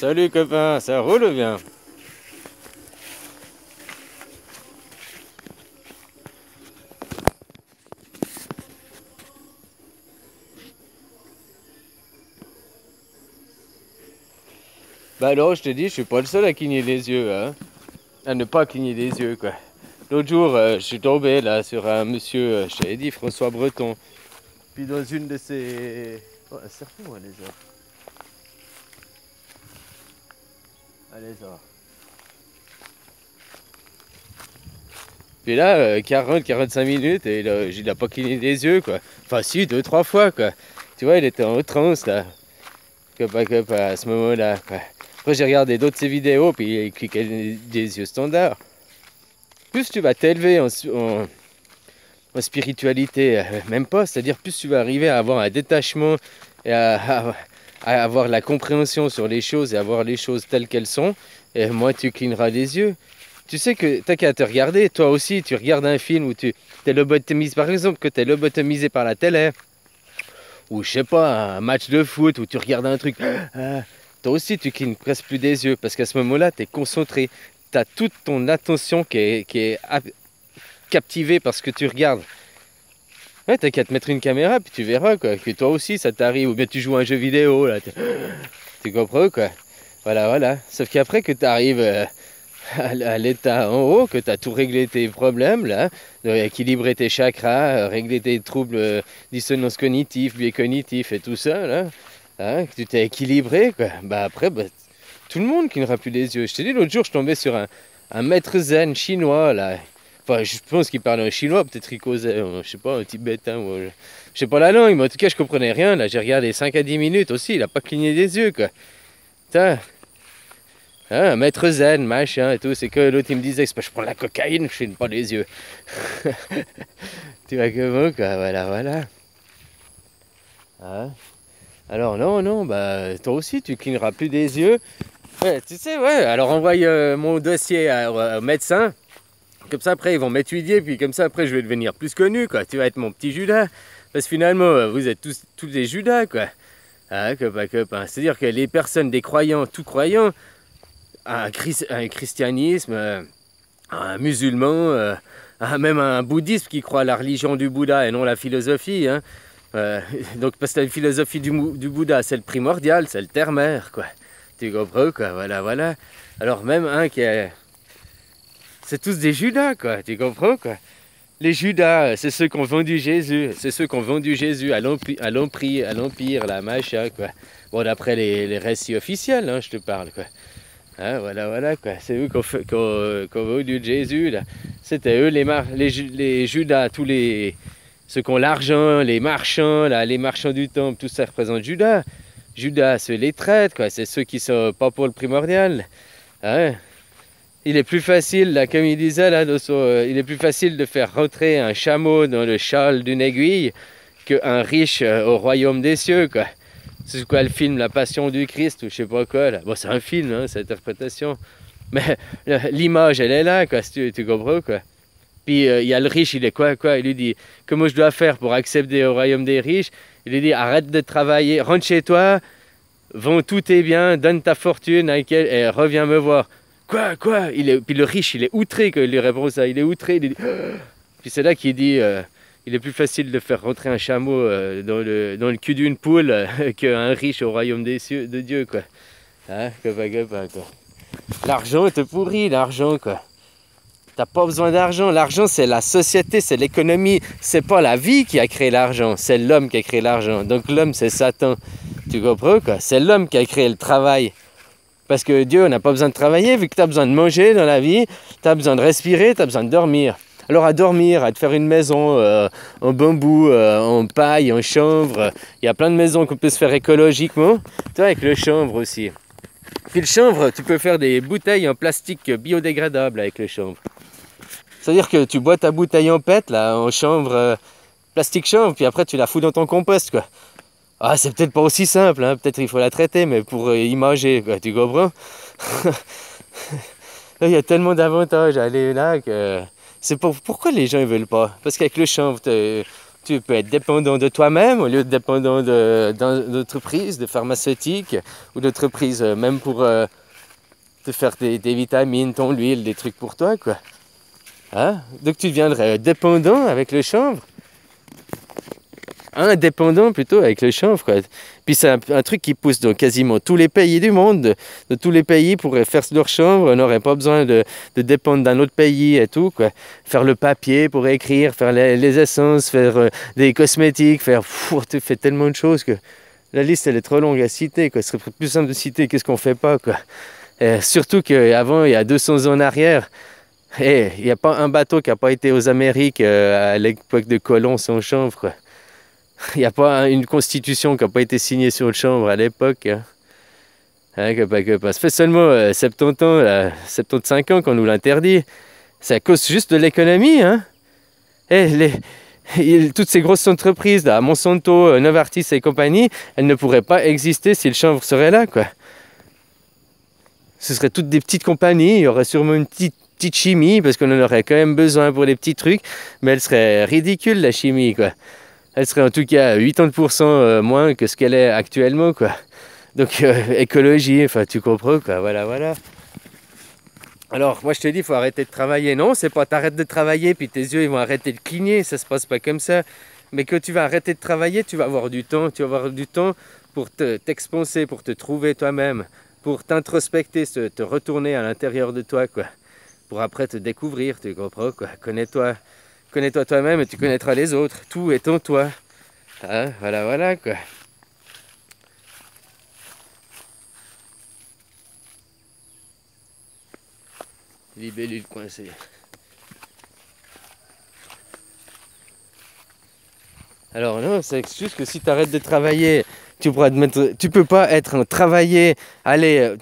Salut copain, ça roule ou bien? Bah alors je te dis, je suis pas le seul à cligner les yeux, hein. À ne pas cligner les yeux quoi. L'autre jour, je suis tombé là sur un monsieur, je t'avais dit François Breton. Puis dans une de ses... Oh, un serpent ou un lézard? Un lézard. Puis là, 40-45 minutes et il a pas cligné les yeux quoi. Enfin si, 2-3 fois quoi. Tu vois, il était en transe là. À ce moment-là quoi. Après j'ai regardé d'autres de ses vidéos, puis il cliquait des yeux standards. Plus tu vas t'élever en spiritualité, même pas, c'est-à-dire plus tu vas arriver à avoir un détachement et à avoir la compréhension sur les choses et à voir les choses telles qu'elles sont, et moins tu cligneras les yeux. Tu sais que t'as qu'à te regarder, toi aussi, tu regardes un film où tu es lobotomisé, par exemple, que tu es lobotomisé par la télé, ou je sais pas, un match de foot où tu regardes un truc, toi aussi tu clignes presque plus des yeux, parce qu'à ce moment-là, tu es concentré, tu as toute ton attention qui est captivé par ce que tu regardes. Ouais, t'as qu'à te mettre une caméra, puis tu verras quoi, que toi aussi ça t'arrive, ou bien tu joues à un jeu vidéo, là, tu comprends quoi. Voilà, voilà. Sauf qu'après que tu arrives à l'état en haut, que tu as tout réglé tes problèmes, là, équilibrer tes chakras, régler tes troubles, dissonance cognitive, biais cognitif et tout ça, là, hein, que tu t'es équilibré, quoi. Bah après, bah, tout le monde clignera plus les yeux. Je t'ai dit l'autre jour, je tombais sur un maître zen chinois, là. Enfin, je pense qu'il parlait en chinois, peut-être il causait, je sais pas, un tibétain, ou, je sais pas la langue, mais en tout cas, je comprenais rien, là. J'ai regardé 5 à 10 minutes aussi, il a pas cligné des yeux, quoi. Putain. Hein, un maître zen, machin et tout, c'est que l'autre il me disait, c'est pas je prends la cocaïne, je cligne pas les yeux. Tu vois comment, quoi, voilà, voilà. Hein? Alors non, non, bah toi aussi tu cligneras plus des yeux. Ouais, tu sais, ouais, alors envoie mon dossier au médecin. Comme ça, après, ils vont m'étudier, puis comme ça, après, je vais devenir plus connu, quoi. Tu vas être mon petit Judas. Parce que finalement, vous êtes tous des Judas, quoi. Ah, copain, copain. C'est-à-dire que les personnes, des croyants, tout croyants, un christianisme, un musulman, même un bouddhisme qui croit à la religion du Bouddha et non la philosophie, hein. Donc, parce que la philosophie du Bouddha, c'est le primordial, c'est le terre-mère, quoi. Tu comprends, quoi. Voilà, voilà. Alors, même un qui est... C'est tous des Judas, quoi, tu comprends, quoi. Les Judas, c'est ceux qui ont vendu Jésus, c'est ceux qui ont vendu Jésus à l'Empire, la machin, quoi. Bon, d'après les récits officiels, hein, je te parle, quoi. Hein, voilà, voilà, quoi. C'est eux qui ont vendu Jésus, là. C'était eux, les Judas, ceux qui ont l'argent, les marchands, là, les marchands du temple, tout ça représente Judas. Judas, c'est les traîtres, quoi. C'est ceux qui sont pas pour le primordial. Hein. Il est plus facile, là, comme il disait, là, il est plus facile de faire rentrer un chameau dans le châle d'une aiguille qu'un riche au royaume des cieux, quoi. C'est quoi le film La Passion du Christ ou je sais pas quoi, là. Bon, c'est un film, hein, cette interprétation. Mais l'image, elle est là, quoi, si tu comprends, quoi. Puis il y a le riche, il est quoi. Il lui dit, comment je dois faire pour accéder au royaume des riches? Il lui dit, arrête de travailler, rentre chez toi, vends tous tes biens, donne ta fortune et reviens me voir. Quoi? Puis le riche, il est outré quand il lui répond ça. Il est outré. Il dit... Puis c'est là qu'il dit il est plus facile de faire rentrer un chameau dans le cul d'une poule qu'un riche au royaume des cieux, de Dieu, quoi. Hein? Quoi. L'argent te pourrit, l'argent, quoi. T'as pas besoin d'argent. L'argent, c'est la société, c'est l'économie. C'est pas la vie qui a créé l'argent, c'est l'homme qui a créé l'argent. Donc l'homme, c'est Satan. Tu comprends, quoi? C'est l'homme qui a créé le travail. Parce que Dieu n'a pas besoin de travailler, vu que tu as besoin de manger dans la vie, tu as besoin de respirer, tu as besoin de dormir. Alors à dormir, à te faire une maison en bambou, en paille, en chanvre, il y a plein de maisons qu'on peut se faire écologiquement. Tu vois, avec le chanvre aussi. Puis le chanvre, tu peux faire des bouteilles en plastique biodégradable avec le chanvre. C'est-à-dire que tu bois ta bouteille en pète, là, en chanvre, plastique chanvre, puis après tu la fous dans ton compost, quoi. Ah, c'est peut-être pas aussi simple, hein. Peut-être il faut la traiter, mais pour y manger, quoi, tu comprends? Il y a tellement d'avantages à aller là que... Pourquoi les gens ne veulent pas? Parce qu'avec le chanvre, Tu peux être dépendant de toi-même au lieu de dépendant d'entreprises, de pharmaceutiques ou d'entreprises, même pour te faire des vitamines, ton huile, des trucs pour toi, quoi. Hein? Donc tu deviendrais dépendant avec le chanvre. Indépendant plutôt avec le chanvre, quoi. Puis c'est un truc qui pousse dans quasiment tous les pays du monde. De tous les pays pourraient faire leur chanvre, on n'aurait pas besoin de dépendre d'un autre pays et tout, quoi. Faire le papier pour écrire, faire les essences, faire des cosmétiques, tu fais tellement de choses que la liste elle est trop longue à citer, quoi. Ce serait plus simple de citer qu'est-ce qu'on fait pas, quoi. Et surtout qu'avant, il y a 200 ans en arrière, il n'y a pas un bateau qui n'a pas été aux Amériques à l'époque de Colomb sans chanvre, quoi. Il n'y a pas une constitution qui n'a pas été signée sur le chanvre à l'époque. Hein. Ça fait seulement 70 ans, 75 ans qu'on nous l'interdit. C'est à cause juste de l'économie. Hein. Toutes ces grosses entreprises, là, Monsanto, Novartis et compagnie, elles ne pourraient pas exister si le chanvre serait là, quoi. Ce seraient toutes des petites compagnies, il y aurait sûrement une petite chimie, parce qu'on en aurait quand même besoin pour les petits trucs, mais elle serait ridicule, la chimie, quoi. Elle serait en tout cas 80% moins que ce qu'elle est actuellement, quoi. Donc écologie, enfin tu comprends, quoi, voilà. Alors moi je te dis, il faut arrêter de travailler. Non, c'est pas t'arrêtes de travailler puis tes yeux ils vont arrêter de cligner, ça se passe pas comme ça. Mais quand tu vas arrêter de travailler, tu vas avoir du temps, pour t'expanser, pour te trouver toi-même, pour t'introspecter, te retourner à l'intérieur de toi, quoi. Pour après te découvrir, tu comprends, quoi. Connais-toi toi-même et tu connaîtras les autres. Tout est en toi. Hein, voilà, quoi. Libellule coincée. Alors non, c'est juste que si tu arrêtes de travailler, tu peux pas travailler, allez,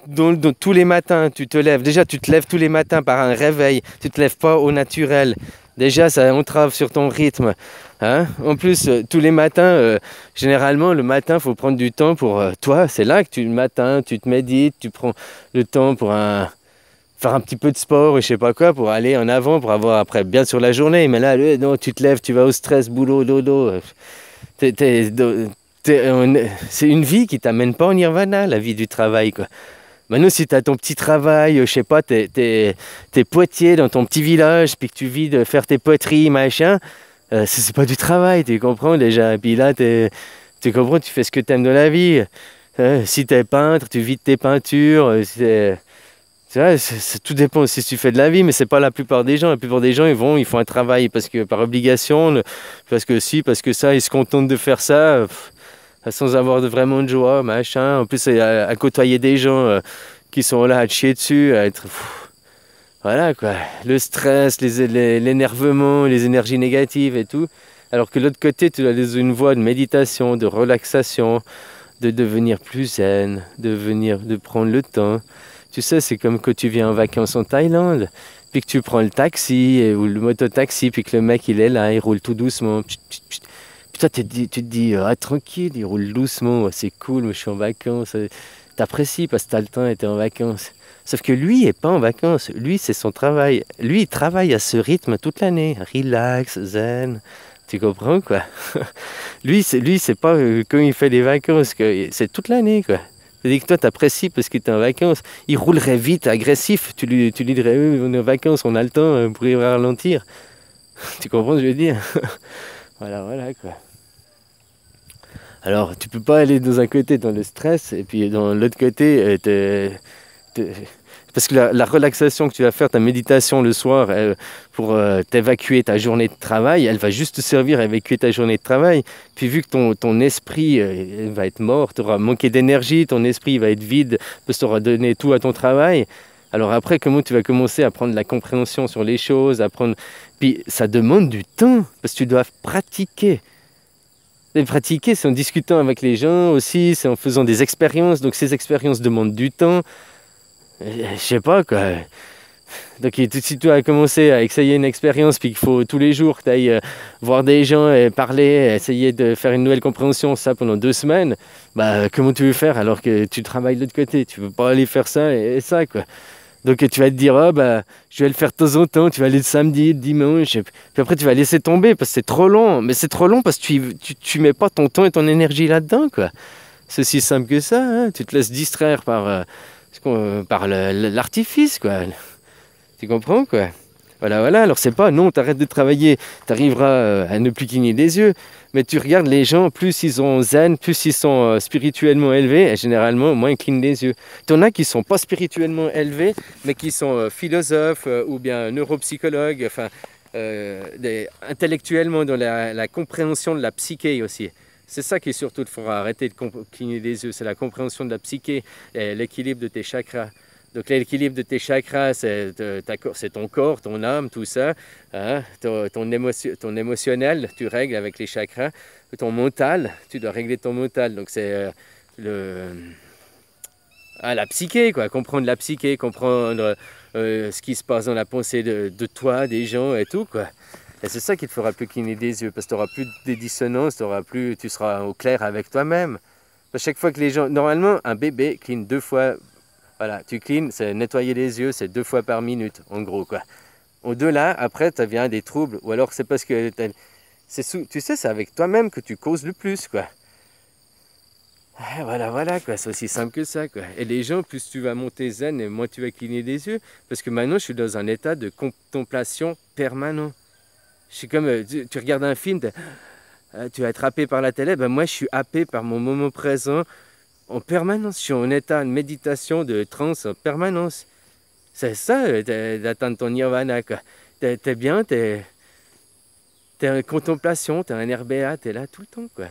tous les matins, tu te lèves. Déjà, tu te lèves tous les matins par un réveil. Tu te lèves pas au naturel. Déjà, ça entrave sur ton rythme. Hein? En plus, tous les matins, généralement, le matin, il faut prendre du temps pour toi. C'est là que le matin, tu te médites, tu prends le temps pour faire un petit peu de sport, je sais pas quoi, pour aller en avant, pour avoir après bien sur la journée. Mais là, non, tu te lèves, tu vas au stress, boulot, dodo. C'est une vie qui t'amène pas au nirvana, la vie du travail, quoi. Maintenant, si tu as ton petit travail, je sais pas, t'es potier dans ton petit village, puis que tu vis de faire tes poteries, machin, c'est pas du travail, tu comprends déjà. Et puis là, tu comprends, tu fais ce que tu aimes de la vie. Si tu es peintre, tu vis de tes peintures. Tout dépend si tu fais de la vie, mais c'est pas la plupart des gens. La plupart des gens, ils font un travail parce que par obligation, parce que parce que ça, ils se contentent de faire ça. Sans avoir vraiment de joie, machin. En plus, à côtoyer des gens qui sont là à te chier dessus, à être... voilà, quoi. Le stress, l'énervement, les énergies négatives et tout. Alors que de l'autre côté, tu as une voie de méditation, de relaxation, de devenir plus zen, de prendre le temps. Tu sais, c'est comme quand tu viens en vacances en Thaïlande, puis que tu prends le taxi ou le mototaxi, puis que le mec, il est là, il roule tout doucement. Toi, tu te dis tranquille, il roule doucement, c'est cool, moi, je suis en vacances. T'apprécies parce que t'as le temps et t'es en vacances. Sauf que lui, il n'est pas en vacances. Lui, c'est son travail. Lui, il travaille à ce rythme toute l'année. Relax, zen. Tu comprends, quoi? Lui, c'est pas quand il fait des vacances, c'est toute l'année, quoi. C'est-à-dire que toi, t'apprécies parce que t'es en vacances. Il roulerait vite, agressif. Tu lui dirais, on est en vacances, on a le temps pour y ralentir. Tu comprends ce que je veux dire? Voilà, quoi. Alors, tu peux pas aller dans un côté dans le stress et puis dans l'autre côté, parce que la relaxation que tu vas faire, ta méditation le soir pour t'évacuer ta journée de travail, elle va juste te servir à évacuer ta journée de travail. Puis vu que ton esprit va être mort, tu auras manqué d'énergie, ton esprit va être vide parce que tu auras donné tout à ton travail. Alors après, comment tu vas commencer à prendre la compréhension sur les choses, Puis ça demande du temps parce que tu dois pratiquer. Et pratiquer, c'est en discutant avec les gens aussi, c'est en faisant des expériences. Donc ces expériences demandent du temps. Je sais pas, quoi. Donc si tu as commencé à essayer une expérience, puis qu'il faut tous les jours que tu ailles voir des gens et parler, essayer de faire une nouvelle compréhension, ça pendant 2 semaines, bah comment tu veux faire alors que tu travailles de l'autre côté? Tu veux pas aller faire ça et ça, quoi. Donc tu vas te dire, ah bah, je vais le faire de temps en temps, tu vas aller le samedi, le dimanche, et puis après tu vas laisser tomber parce que c'est trop long. Mais c'est trop long parce que tu mets pas ton temps et ton énergie là-dedans, quoi. C'est aussi simple que ça, hein. Tu te laisses distraire par l'artifice, quoi. Tu comprends, quoi? Voilà, voilà. Alors c'est pas, non, t'arrêtes de travailler, t'arriveras à ne plus cligner des yeux. Mais tu regardes les gens, plus ils sont zen, plus ils sont spirituellement élevés, et généralement, moins ils clignent des yeux. T'en as qui sont pas spirituellement élevés, mais qui sont philosophes ou bien neuropsychologues, enfin, intellectuellement dans la compréhension de la psyché aussi. C'est ça qui surtout te fera arrêter de cligner des yeux, c'est la compréhension de la psyché et l'équilibre de tes chakras. Donc l'équilibre de tes chakras, c'est ton corps, ton âme, tout ça. Hein? Ton émotionnel, tu règles avec les chakras. Ton mental, tu dois régler ton mental. Donc c'est la psyché, quoi. Comprendre la psyché, comprendre ce qui se passe dans la pensée de toi, des gens et tout, quoi. Et c'est ça qui te fera plus cligner des yeux, parce que tu n'auras plus de dissonance, tu seras au clair avec toi-même. À chaque fois que les gens... Normalement, un bébé cligne 2 fois... Voilà, tu clignes, c'est nettoyer les yeux, c'est 2 fois par minute, en gros, quoi. Au-delà, après, tu viens des troubles, ou alors c'est parce que... tu sais, c'est avec toi-même que tu causes le plus, quoi. Voilà, voilà, quoi, c'est aussi simple que ça, quoi. Et les gens, plus tu vas monter zen, et moins tu vas cligner des yeux, parce que maintenant, je suis dans un état de contemplation permanent. Je suis comme, tu regardes un film, tu vas être happé par la télé, ben moi, je suis happé par mon moment présent, en permanence, je suis en état de méditation, de transe en permanence. C'est ça d'atteindre ton nirvana, quoi. T'es bien, t'es en contemplation, t'es un RBA, t'es là tout le temps, quoi.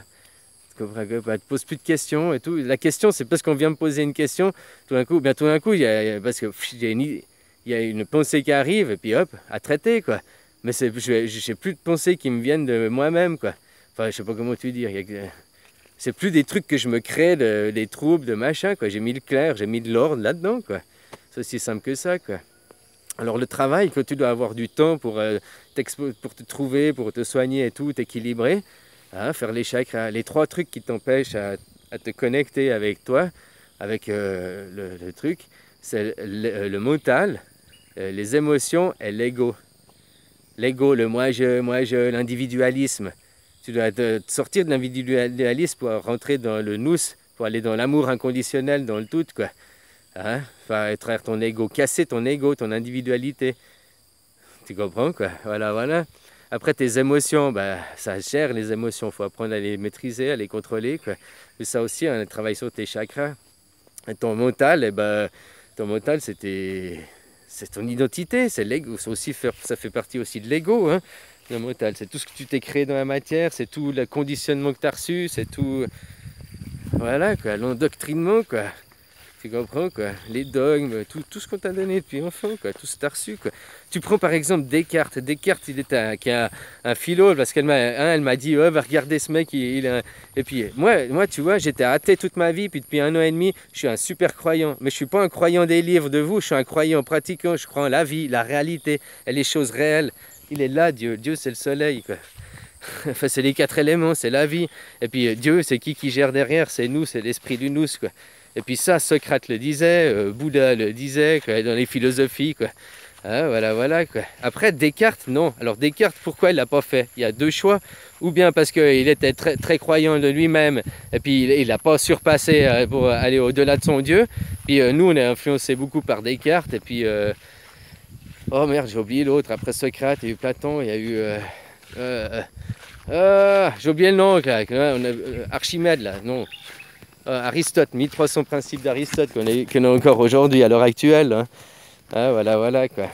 Tu comprends, quoi? Tu poses plus de questions et tout. La question, c'est parce qu'on vient me poser une question, tout d'un coup, parce que il y a une pensée qui arrive, et puis hop, à traiter, quoi. Mais j'ai plus de pensées qui me viennent de moi-même, quoi. Enfin, je sais pas comment te dire. C'est plus des trucs que je me crée, des troubles, de machin, quoi. J'ai mis le clair, j'ai mis de l'ordre là-dedans, quoi. C'est aussi simple que ça, quoi. Alors le travail, que tu dois avoir du temps pour te trouver, pour te soigner et tout, t'équilibrer, hein, faire les chakras, les 3 trucs qui t'empêchent à te connecter avec toi, avec le truc, c'est le mental, les émotions et l'ego. L'ego, le moi-je, l'individualisme. Tu dois te sortir de l'individualisme pour rentrer dans le nous, pour aller dans l'amour inconditionnel, dans le tout, quoi. Hein? Faire traire ton ego, casser ton ego, ton individualité. Tu comprends, quoi? Voilà, voilà. Après, tes émotions, bah, ça gère les émotions. Il faut apprendre à les maîtriser, à les contrôler, quoi. Mais ça aussi, on travaille sur tes chakras. Et ton mental, c'est ton identité, c'est l'ego. Ça fait partie aussi de l'ego, hein? Le mental, c'est tout ce que tu t'es créé dans la matière, c'est tout le conditionnement que tu as reçu, c'est tout, voilà, quoi, l'endoctrinement, quoi. Tu comprends, quoi, les dogmes, tout ce qu'on t'a donné depuis enfant, quoi, tout ce que tu as reçu, quoi. Tu prends par exemple Descartes. Descartes, il était un philosophe, parce qu'elle m'a dit, oh, va regarder ce mec, et puis moi, tu vois, j'étais athée toute ma vie, puis depuis 1 an et demi, je suis un super croyant. Mais je suis pas un croyant des livres de vous, je suis un croyant pratiquant, je crois en la vie, la réalité, et les choses réelles. Il est là, Dieu. Dieu, c'est le soleil, quoi. Enfin, c'est les 4 éléments, c'est la vie. Et puis Dieu, c'est qui gère derrière? C'est nous, c'est l'esprit du nous, quoi. Et puis ça, Socrate le disait, Bouddha le disait, quoi, dans les philosophies, quoi. Ah, voilà, voilà, quoi. Après, Descartes, non. Alors Descartes, pourquoi il l'a pas fait? Il y a 2 choix. Ou bien parce qu'il était très, très croyant de lui-même, et puis il n'a pas surpassé pour aller au-delà de son Dieu. Puis nous, on est influencé beaucoup par Descartes, et puis... oh merde, j'ai oublié l'autre. Après Socrate, il y a eu Platon, il y a eu... j'ai oublié le nom, là. Archimède, là, non. Aristote, 1300 principes d'Aristote qu'on a encore aujourd'hui, à l'heure actuelle. Hein. Ah, voilà, voilà, quoi.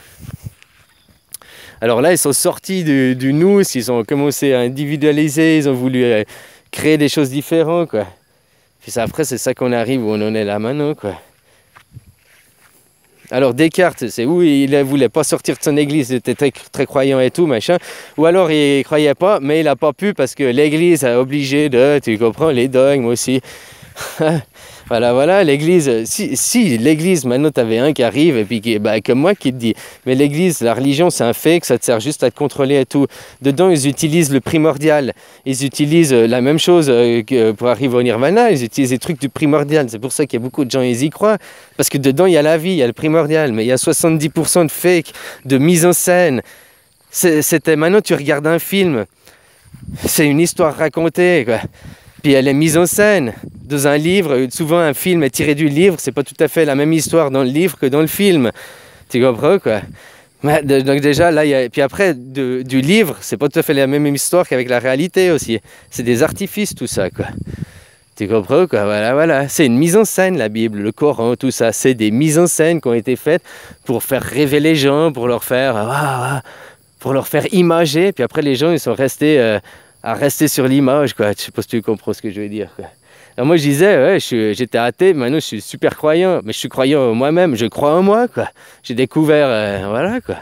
Alors là, ils sont sortis du nous, ils ont commencé à individualiser, ils ont voulu créer des choses différentes, quoi. Puis ça, après, c'est ça qu'on arrive où on en est là maintenant, quoi. Alors Descartes, c'est où il ne voulait pas sortir de son église, il était très, très croyant et tout, machin. Ou alors il ne croyait pas, mais il n'a pas pu parce que l'église a obligé tu comprends, les dogmes aussi. Voilà, voilà, l'église, si l'église, maintenant t'avais un qui arrive et puis comme moi qui te dit, mais l'église, la religion c'est un fake, ça te sert juste à te contrôler et tout. Dedans ils utilisent le primordial, ils utilisent la même chose que pour arriver au nirvana, ils utilisent des trucs du primordial, c'est pour ça qu'il y a beaucoup de gens, ils y croient, parce que dedans il y a la vie, il y a le primordial, mais il y a 70% de fake, de mise en scène. Maintenant tu regardes un film, c'est une histoire racontée, quoi. Puis elle est mise en scène dans un livre. Souvent, un film est tiré du livre. C'est pas tout à fait la même histoire dans le livre que dans le film. Tu comprends, quoi? Donc déjà, là, puis après, du livre, c'est pas tout à fait la même histoire qu'avec la réalité aussi. C'est des artifices, tout ça, quoi. Tu comprends, quoi? Voilà, voilà. C'est une mise en scène, la Bible, le Coran, tout ça. C'est des mises en scène qui ont été faites pour faire rêver les gens, pour leur faire imager. Puis après, les gens, ils sont restés... à rester sur l'image, quoi. Je sais pas si tu comprends ce que je veux dire, quoi. Alors moi, je disais, ouais, j'étais athée, maintenant, je suis super croyant. Mais je suis croyant en moi-même, je crois en moi, quoi. J'ai découvert, voilà, quoi.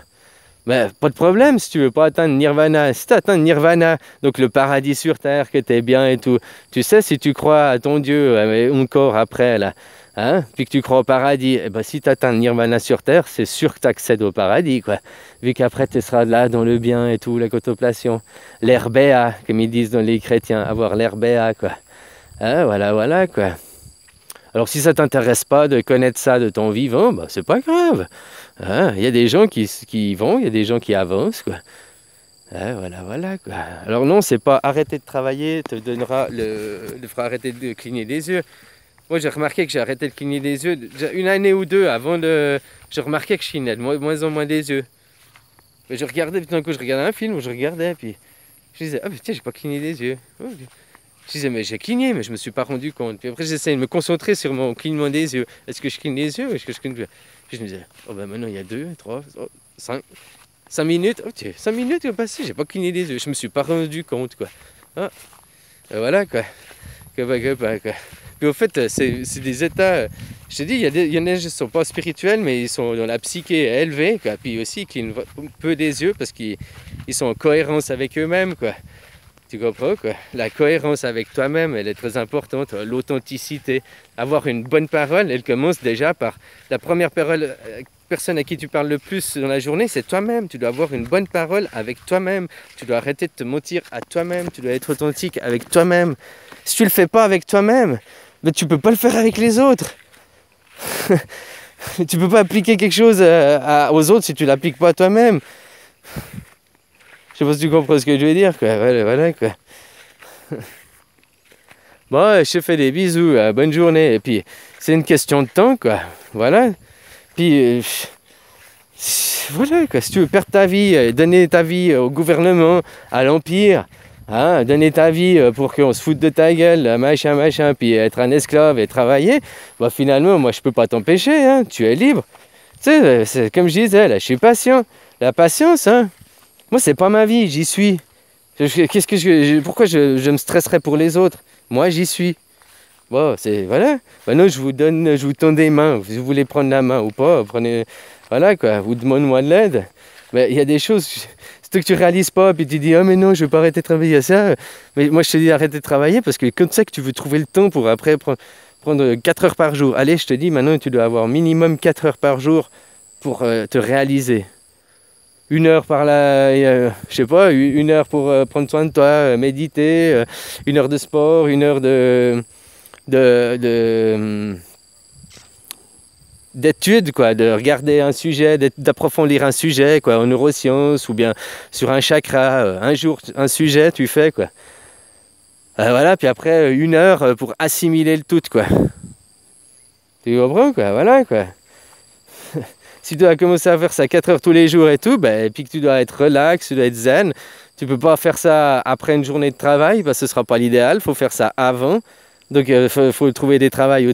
Mais pas de problème si tu veux pas atteindre Nirvana. Si tu atteins Nirvana, donc le paradis sur terre, que t'es bien et tout, tu sais, si tu crois à ton Dieu, encore après, là, hein, puis que tu crois au paradis, eh ben, si tu atteins Nirvana sur terre, c'est sûr que tu accèdes au paradis, quoi. Vu qu'après, tu seras là dans le bien et tout, la contemplation. L'air béat, comme ils disent dans les chrétiens, avoir l'air béat, quoi. Hein, voilà, voilà, quoi. Alors si ça t'intéresse pas de connaître ça de ton vivant, bah, c'est pas grave. Hein, y a des gens qui vont, il y a des gens qui avancent, quoi. Hein, voilà, voilà, quoi. Alors non, c'est pas arrêter de travailler, te fera arrêter de cligner des yeux. Moi, j'ai remarqué que j'ai arrêté de cligner des yeux. Une année ou deux avant je remarquais que je clignais de moins en moins des yeux. Mais je regardais, puis tout d'un coup, je regardais un film où je regardais, puis je disais, ah, mais tiens, j'ai pas cligné des yeux. Oh, je disais, mais j'ai cligné, mais je me suis pas rendu compte. Puis après, j'essayais de me concentrer sur mon clignement des yeux. Est-ce que je cligne les yeux ou est-ce que je cligne... Puis je me disais, oh ben maintenant, il y a 2, 3, 5 minutes. Oh tiens, 5 minutes qui ont passé, j'ai pas cligné des yeux. Je me suis pas rendu compte, quoi. Ah, et voilà, quoi. Quoi. Puis au fait, c'est des états... Je te dis, il y en a qui ne sont pas spirituels, mais ils sont dans la psyché élevée, quoi. Puis aussi, ils clignent peu des yeux parce qu'ils sont en cohérence avec eux-mêmes, quoi. Tu comprends, quoi? La cohérence avec toi-même, elle est très importante. L'authenticité. Avoir une bonne parole, elle commence déjà par la première personne à qui tu parles le plus dans la journée, c'est toi-même. Tu dois avoir une bonne parole avec toi-même. Tu dois arrêter de te mentir à toi-même. Tu dois être authentique avec toi-même. Si tu le fais pas avec toi-même, ben, tu peux pas le faire avec les autres. Tu peux pas appliquer quelque chose aux autres si tu l'appliques pas à toi-même. Je sais pas si tu comprends ce que je veux dire, quoi. Voilà, quoi. Bon, je te fais des bisous, bonne journée. Et puis, c'est une question de temps, quoi. Voilà. Puis, voilà, quoi. Si tu veux perdre ta vie, donner ta vie au gouvernement, à l'Empire, hein, donner ta vie pour qu'on se foute de ta gueule, machin, puis être un esclave et travailler, bah finalement, moi, je peux pas t'empêcher, hein. Tu es libre. Tu sais, c'est comme je disais, là, je suis patient. La patience, hein. Moi, c'est pas ma vie, j'y suis. Pourquoi je me stresserais pour les autres? Moi, j'y suis. Bon, voilà. Maintenant, je vous tends des mains. Si vous voulez prendre la main ou pas, prenez... Voilà, quoi. Vous demandez-moi de l'aide. Mais il y a des choses, c'est que tu réalises pas, puis tu dis, ah, mais non, je veux pas arrêter de travailler à ça. Mais moi, je te dis arrêter de travailler parce que comme ça que tu veux trouver le temps pour après prendre 4 heures par jour. Allez, je te dis, maintenant, tu dois avoir minimum 4 heures par jour pour te réaliser. 1 heure par là, je sais pas, 1 heure pour prendre soin de toi, méditer, 1 heure de sport, 1 heure d'études, quoi, de regarder un sujet, d'approfondir un sujet, quoi, en neurosciences ou bien sur un chakra, un jour un sujet, tu fais, quoi. Voilà, puis après 1 heure pour assimiler le tout, quoi. Tu comprends, quoi, voilà, quoi. Si tu dois commencer à faire ça 4 heures tous les jours et tout, et puis que tu dois être relax, tu dois être zen, tu peux pas faire ça après une journée de travail, parce que ce sera pas l'idéal, il faut faire ça avant. Donc il faut trouver des travail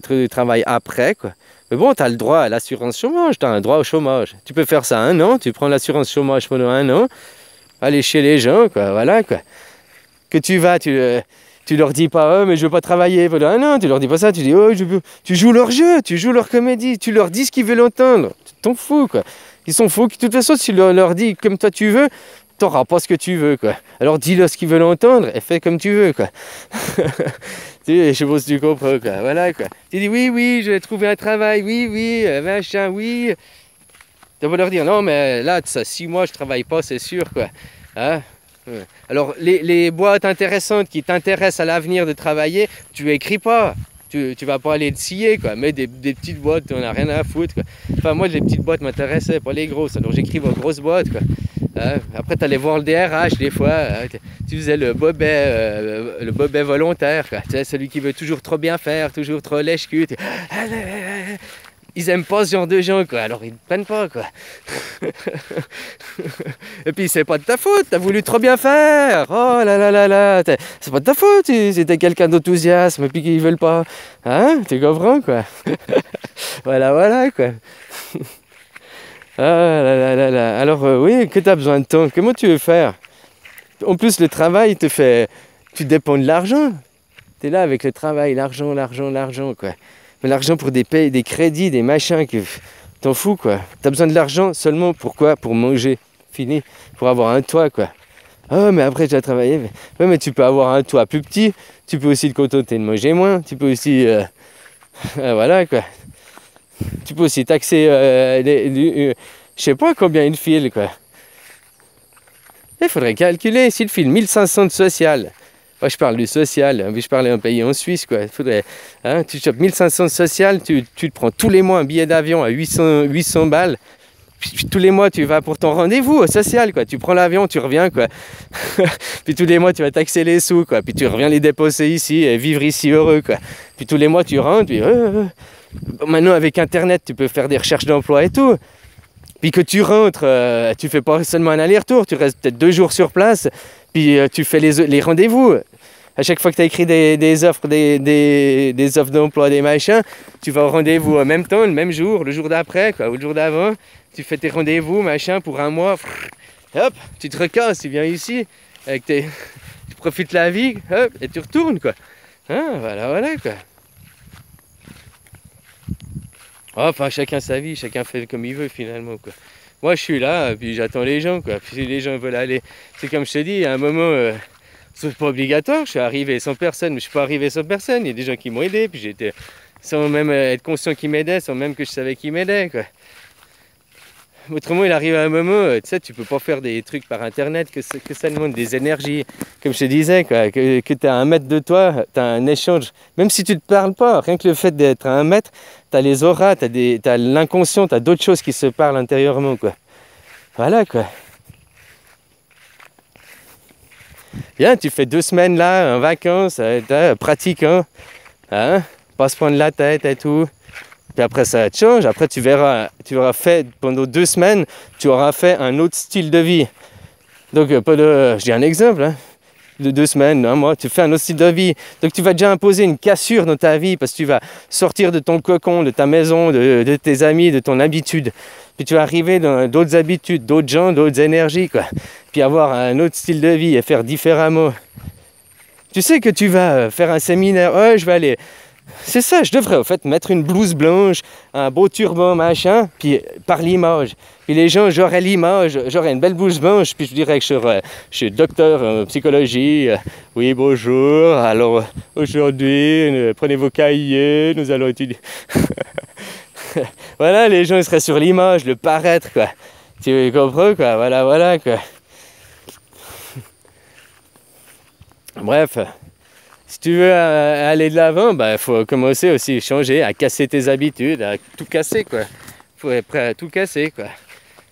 après, quoi. Mais bon, tu as le droit à l'assurance chômage, tu as un droit au chômage. Tu peux faire ça 1 an, tu prends l'assurance chômage pendant 1 an, aller chez les gens, quoi, voilà, quoi. Que tu vas, tu leur dis pas, oh, mais je veux pas travailler pendant 1 an, tu leur dis pas ça, tu dis, oh, tu joues leur jeu, tu joues leur comédie, tu leur dis ce qu'ils veulent entendre. Tu t'en fous, quoi. Ils sont fous, de toute façon, si tu leur dis comme toi tu veux, t'auras pas ce que tu veux, quoi. Alors dis-le ce qu'ils veulent entendre et fais comme tu veux, quoi. Je sais pas si tu comprends, quoi. Voilà, quoi. Tu dis oui, oui, je vais trouver un travail, oui, oui, machin, oui. Tu vas leur dire non, mais là, ça, 6 mois, je travaille pas, c'est sûr, quoi. Hein? Ouais. Alors, les boîtes intéressantes qui t'intéressent à l'avenir de travailler, tu écris pas. Tu vas pas aller te scier, quoi. Mais des petites boîtes, on a rien à foutre, quoi. Enfin, moi, les petites boîtes m'intéressaient, pas les grosses. Alors, j'écris aux grosses boîtes, quoi. Après, tu allais voir le DRH, des fois. Tu faisais le bobet volontaire, quoi. Tu sais, celui qui veut toujours trop bien faire, toujours trop lèche-cul. Ils aiment pas ce genre de gens, quoi. Alors, ils ne prennent pas, quoi. Et puis, c'est pas de ta faute. T'as voulu trop bien faire. Oh là là là là. C'est pas de ta faute. C'était quelqu'un d'enthousiasme et puis qu'ils veulent pas. Hein? Tu comprends, quoi. Voilà, voilà, quoi. Ah là là là là. Alors, oui, que t'as besoin de temps? Comment tu veux faire? En plus, le travail te fait... Tu dépends de l'argent. T'es là avec le travail, l'argent, l'argent, l'argent, quoi. Mais l'argent pour des payes, des crédits, des machins, que t'en fous, quoi. T'as besoin de l'argent seulement pour quoi? Pour manger. Fini. Pour avoir un toit, quoi. Oh, mais après, tu as travaillé. Ouais, mais tu peux avoir un toit plus petit. Tu peux aussi te contenter de manger moins. Tu peux aussi... voilà, quoi. Tu peux aussi taxer... je sais pas combien il file, quoi. Il faudrait calculer. S'il file 1500 de social... Moi, je parle du social, je parlais un pays en Suisse, quoi. Il faudrait, hein, tu chopes 1500 de social, tu te prends tous les mois un billet d'avion à 800 balles. Puis tous les mois, tu vas pour ton rendez-vous au social, quoi. Tu prends l'avion, tu reviens, quoi. Puis tous les mois, tu vas taxer les sous, quoi. Puis tu reviens les déposer ici et vivre ici heureux, quoi. Puis tous les mois, tu rentres, puis... Maintenant, avec Internet, tu peux faire des recherches d'emploi et tout. Puis que tu rentres, tu fais pas seulement un aller-retour, tu restes peut-être 2 jours sur place, puis tu fais les rendez-vous. À chaque fois que tu as écrit des offres, des offres d'emploi, des machins, tu vas au rendez-vous en même temps, le même jour, le jour d'après, quoi, ou le jour d'avant. Tu fais tes rendez-vous, machin, pour un mois. Hop, tu te recasses, tu viens ici, tu profites de la vie, hop, et tu retournes, quoi. Hein, voilà, voilà, quoi. Enfin, chacun sa vie, chacun fait comme il veut, finalement, quoi. Moi, je suis là, puis j'attends les gens, quoi. Puis si les gens veulent aller... C'est comme je te dis, à un moment... c'est pas obligatoire, je suis arrivé sans personne, mais je suis pas arrivé sans personne. Il y a des gens qui m'ont aidé, puis j'étais sans même être conscient qu'ils m'aidaient, sans même que je savais qu'ils m'aidaient, quoi. Autrement, il arrive à un moment, tu sais, tu peux pas faire des trucs par internet, que ça demande des énergies. Comme je te disais, quoi, que tu as 1 mètre de toi, tu as un échange. Même si tu ne te parles pas, rien que le fait d'être à 1 mètre, tu as les auras, tu as l'inconscient, tu as d'autres choses qui se parlent intérieurement, quoi. Voilà, quoi. Bien, tu fais 2 semaines là, en vacances, pratiquant, hein, pas se prendre la tête et tout. Puis après ça te change, après tu auras fait pendant 2 semaines, tu auras fait un autre style de vie. Donc je dis un exemple, hein, de 2 semaines, 1 mois, tu fais un autre style de vie. Donc tu vas déjà imposer une cassure dans ta vie parce que tu vas sortir de ton cocon, de ta maison, de tes amis, de ton habitude. Puis tu vas arriver dans d'autres habitudes, d'autres gens, d'autres énergies, quoi. Puis avoir un autre style de vie et faire différemment. Tu sais que tu vas faire un séminaire, oh, je vais aller... C'est ça, je devrais en fait mettre une blouse blanche, un beau turban, machin, puis par l'image. Puis les gens, j'aurais l'image, j'aurais une belle blouse blanche, puis je dirais que je suis docteur en psychologie. Oui, bonjour, alors aujourd'hui, prenez vos cahiers, nous allons étudier. Voilà, les gens ils seraient sur l'image, le paraître, quoi. Tu comprends, quoi, voilà, voilà, quoi. Bref. Si tu veux aller de l'avant, il faut commencer aussi à changer, à casser tes habitudes, à tout casser, quoi. Il faut être prêt à tout casser, quoi.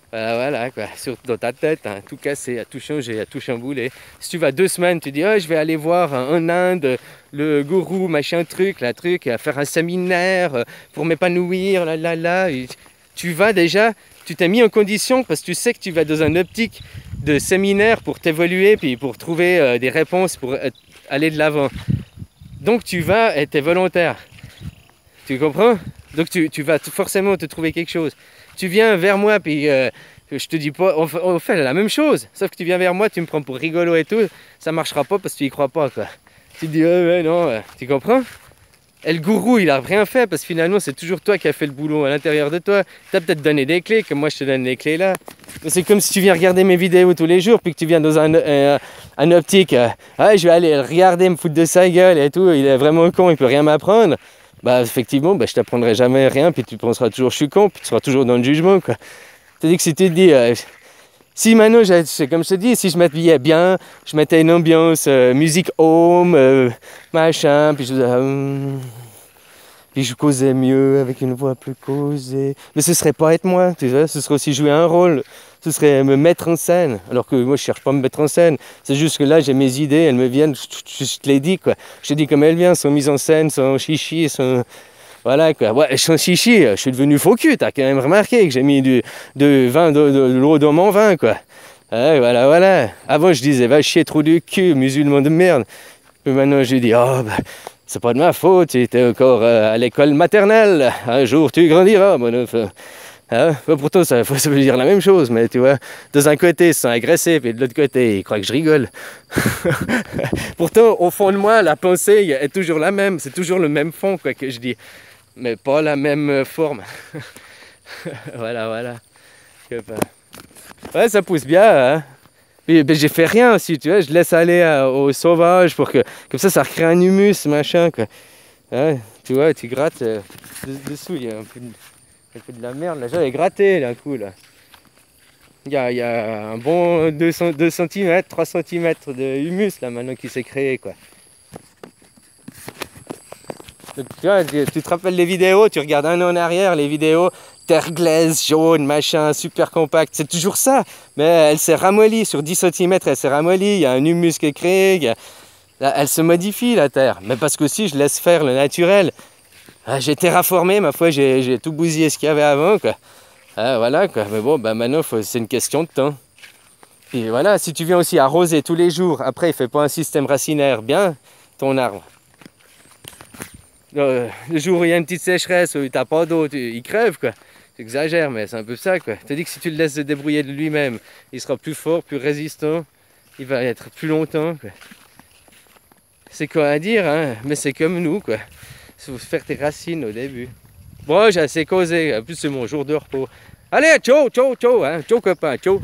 Voilà, quoi. Dans ta tête, hein, tout casser, à tout changer, à tout chambouler. Si tu vas 2 semaines, tu dis, oh, je vais aller voir en Inde le gourou, machin truc, à faire un séminaire pour m'épanouir, là. Et tu vas déjà, tu t'es mis en condition parce que tu sais que tu vas dans une optique de séminaire pour t'évoluer, puis pour trouver des réponses, pour aller de l'avant. Donc tu vas et t'es volontaire. Tu comprends? Donc tu vas forcément te trouver quelque chose. Tu viens vers moi, puis je te dis pas, on fait la même chose. Sauf que tu viens vers moi, tu me prends pour rigolo et tout. Ça marchera pas parce que tu y crois pas, quoi. Tu te dis, ouais, non, tu comprends? Et le gourou, il a rien fait parce que finalement, c'est toujours toi qui as fait le boulot à l'intérieur de toi. Tu as peut-être donné des clés, comme moi je te donne les clés là. Mais c'est comme si tu viens regarder mes vidéos tous les jours, puis que tu viens dans un optique. Ah, je vais aller le regarder, me foutre de sa gueule et tout. Il est vraiment con, il peut rien m'apprendre. Bah, effectivement, bah, je t'apprendrai jamais rien, puis tu penseras toujours je suis con, puis tu seras toujours dans le jugement, quoi. C'est-à-dire que si tu te dis. Si maintenant, c'est comme je te dis, si je m'habillais bien, je mettais une ambiance musique home, machin, puis je causais mieux avec une voix plus causée. Mais ce serait pas être moi, tu vois, ce serait aussi jouer un rôle, ce serait me mettre en scène. Alors que moi, je cherche pas à me mettre en scène. C'est juste que là, j'ai mes idées, elles me viennent, je te l'ai dit, quoi. Je te dis comme elles viennent, sans mise en scène, sans chichi, sans. Voilà quoi, ouais, sans chichi, je suis devenu faux cul, t'as quand même remarqué que j'ai mis de l'eau dans mon vin quoi. Ouais, voilà, voilà. Avant je disais va chier trou du cul, musulman de merde. Puis maintenant je dis oh bah, c'est pas de ma faute, tu étais encore à l'école maternelle, un jour tu grandiras mon enfant. Hein? Bah, pourtant ça veut dire la même chose, mais tu vois, de un côté ils sont agressifs et de l'autre côté ils croient que je rigole. Pourtant au fond de moi la pensée est toujours la même, c'est toujours le même fond quoi que je dis. Mais pas la même forme. Voilà, voilà. Ouais, ça pousse bien. Hein? Puis, ben, j'ai fait rien aussi, tu vois. Je laisse aller au sauvage pour que, comme ça recrée un humus, machin. Quoi. Ouais, tu vois, tu grattes dessous. Il y a un peu de la merde. Là, j'avais gratté d'un coup. Là. Il y a un bon 2 cm, 3 cm de humus là maintenant qui s'est créé. Quoi. Tu vois, tu te rappelles les vidéos, tu regardes un an en arrière, les vidéos, terre glaise, jaune, machin, super compact, c'est toujours ça. Mais elle s'est ramollie, sur 10 cm, elle s'est ramollie, il y a un humus qui est créé, elle se modifie la terre. Mais parce qu'aussi, je laisse faire le naturel. J'ai terraformé, ma foi, j'ai tout bousillé ce qu'il y avait avant, quoi. Voilà, quoi. Mais bon, bah, maintenant, c'est une question de temps. Puis voilà, si tu viens aussi arroser tous les jours, après, il ne fait pas un système racinaire bien, ton arbre. Le jour où il y a une petite sécheresse, où il n'a pas d'eau, il crève quoi. J'exagère, mais c'est un peu ça quoi. Je te dis que si tu le laisses se débrouiller de lui-même, il sera plus fort, plus résistant, il va être plus longtemps quoi. C'est quoi à dire, hein, mais c'est comme nous quoi. Il faut faire tes racines au début. Bon, j'ai assez causé, en plus c'est mon jour de repos. Allez, ciao, ciao, ciao, hein, ciao copain, ciao.